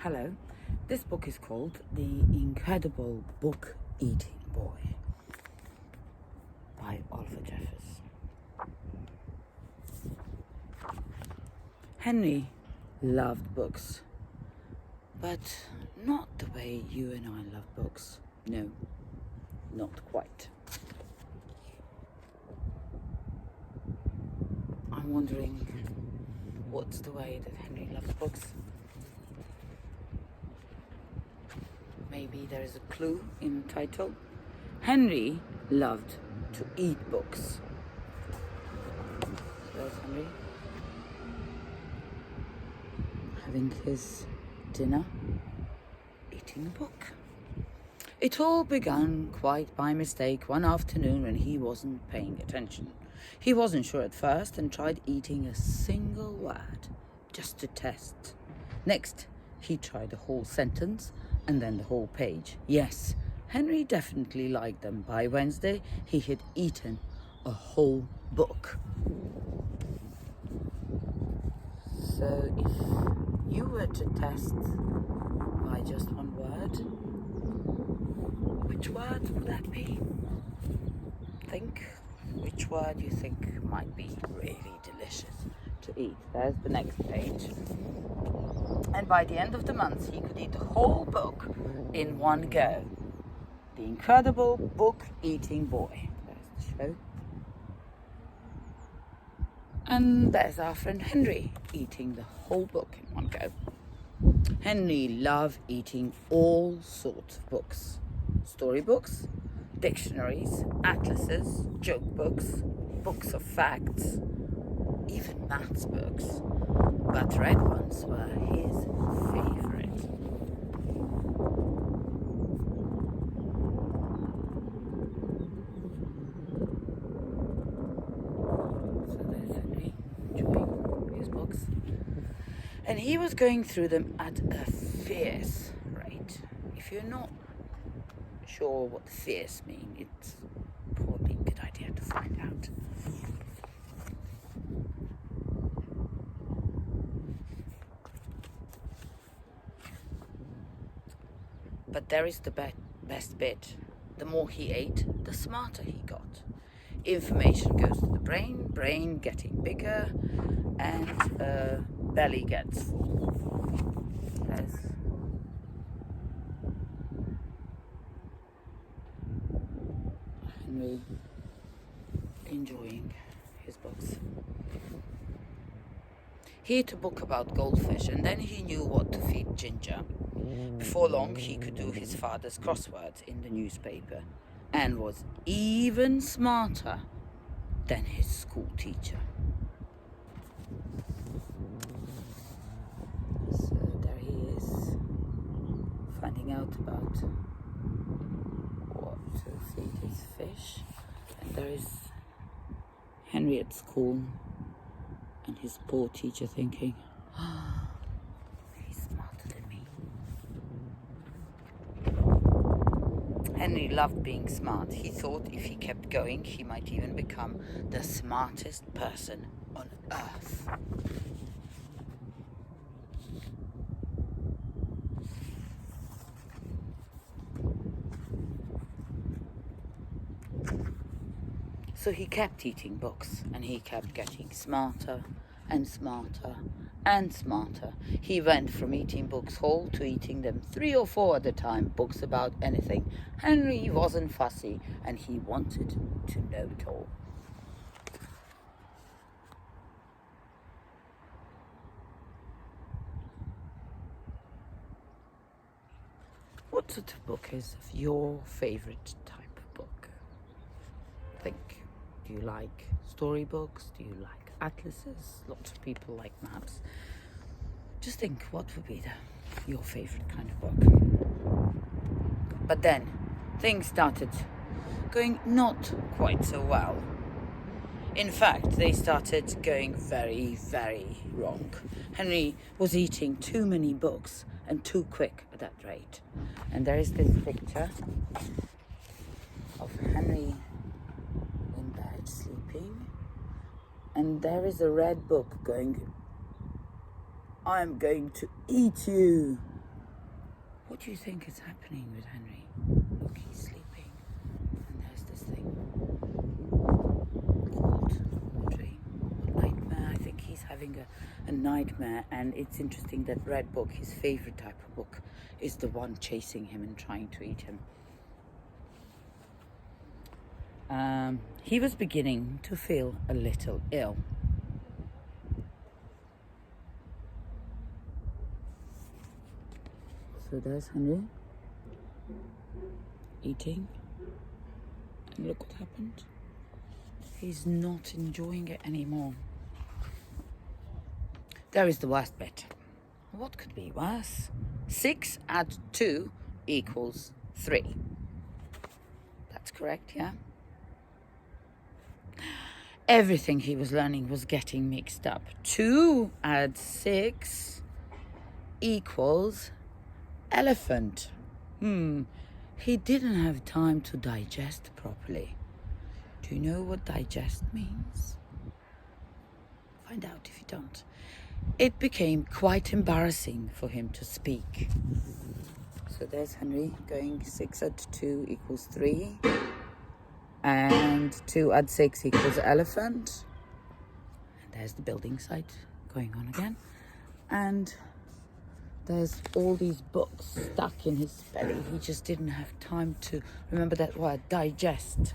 Hello, this book is called The Incredible Book Eating Boy by Oliver Jeffers. Henry loved books, but not the way you and I love books. No, not quite. I'm wondering, what's the way that Henry loves books? Maybe there is a clue in the title. Henry loved to eat books. There's Henry having his dinner, eating a book. It all began quite by mistake one afternoon when he wasn't paying attention. He wasn't sure at first and tried eating a single word just to test. Next, he tried a whole sentence and then the whole page. Yes, Henry definitely liked them. By Wednesday, he had eaten a whole book. So if you were to test by just one word, which word would that be? Think which word you think might be really delicious to eat. There's the next page. And by the end of the month, he could eat the whole book in one go. The Incredible Book Eating Boy. There's the show. And there's our friend Henry eating the whole book in one go. Henry loved eating all sorts of books. Storybooks, dictionaries, atlases, joke books, books of facts, even maths books. But red ones were his favorite. So there's Henry enjoying his books. And he was going through them at a fierce rate. If you're not sure what fierce means, it's probably a good idea to find out. But there is the best bit. The more he ate, the smarter he got. Information goes to the brain getting bigger, and belly gets full. There's Henry enjoying his books. He ate a book about goldfish, and then he knew what to feed Ginger. Before long, he could do his father's crosswords in the newspaper and was even smarter than his school teacher. So there he is, finding out about what to feed his fish. And there is Henry at school and his poor teacher thinking, he's smarter than me. Henry loved being smart. He thought if he kept going, he might even become the smartest person on earth. So he kept eating books, and he kept getting smarter and smarter and smarter. He went from eating books whole to eating them 3 or 4 at a time, books about anything. Henry wasn't fussy, and he wanted to know it all. What sort of book is your favorite type of book? Think. Do you like storybooks? Do you like atlases? Lots of people like maps. Just think, what would be your favorite kind of book? But then things started going not quite so well. In fact, they started going very, very wrong. Henry was eating too many books and too quick at that rate. And there is this picture of Henry in bed sleeping, and there is a red book going, "I'm going to eat you," What do you think is happening with Henry? Look, he's sleeping. And there's this thing called a dream or nightmare. I think he's having a nightmare. And it's interesting that Red Book, his favorite type of book, is the one chasing him and trying to eat him. He was beginning to feel a little ill. So there's Henry eating, and look what happened. He's not enjoying it anymore. There is the worst bit. What could be worse? 6 add 2 equals 3. That's correct, yeah? Everything he was learning was getting mixed up. 2 add 6 equals elephant. He didn't have time to digest properly. Do you know what digest means? Find out if you don't. It became quite embarrassing for him to speak. So there's Henry going 6 add 2 equals 3. And 2 add 6 equals elephant. And there's the building site going on again. And there's all these books stuck in his belly. He just didn't have time to remember that word, digest.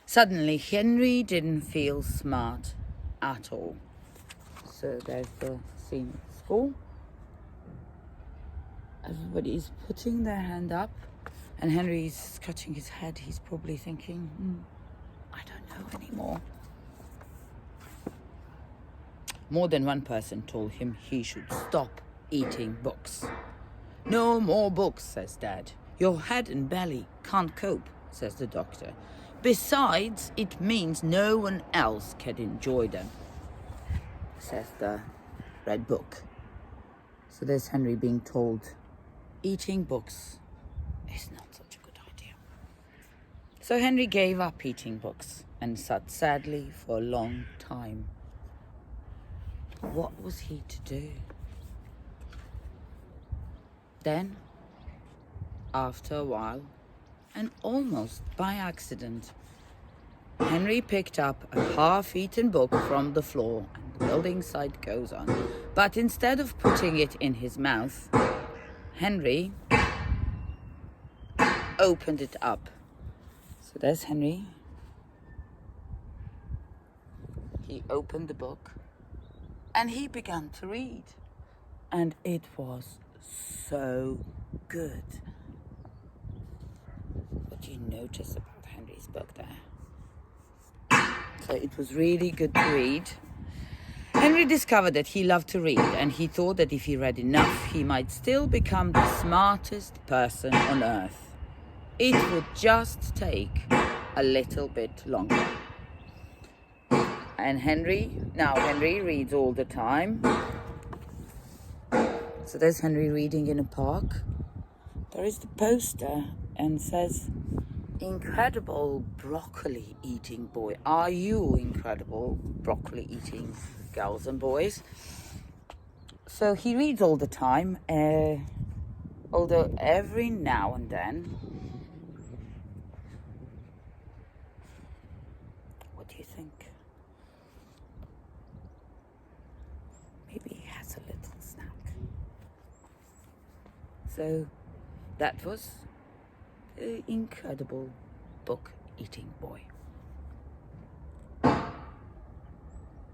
Suddenly, Henry didn't feel smart at all. So there's the scene at school. Everybody's putting their hand up. And Henry's scratching his head. He's probably thinking, I don't know anymore. More than one person told him he should stop eating books. No more books, says Dad. Your head and belly can't cope, says the doctor. Besides, it means no one else can enjoy them, says the Red Book. So there's Henry being told, eating books is not such a good idea. So Henry gave up eating books and sat sadly for a long time. What was he to do? Then, after a while, and almost by accident, Henry picked up a half-eaten book from the floor, and the building site goes on. But instead of putting it in his mouth, Henry opened it up. So there's Henry. He opened the book and he began to read. And it was so good. What do you notice about Henry's book there? So it was really good to read. Henry discovered that he loved to read, and he thought that if he read enough, he might still become the smartest person on earth. It would just take a little bit longer. And Henry reads all the time. So there's Henry reading in a park. There is the poster and says, incredible broccoli eating boy. Are you incredible broccoli eating girls and boys? So he reads all the time, although every now and then, what do you think? Maybe he has a little snack. So that was the incredible book eating boy.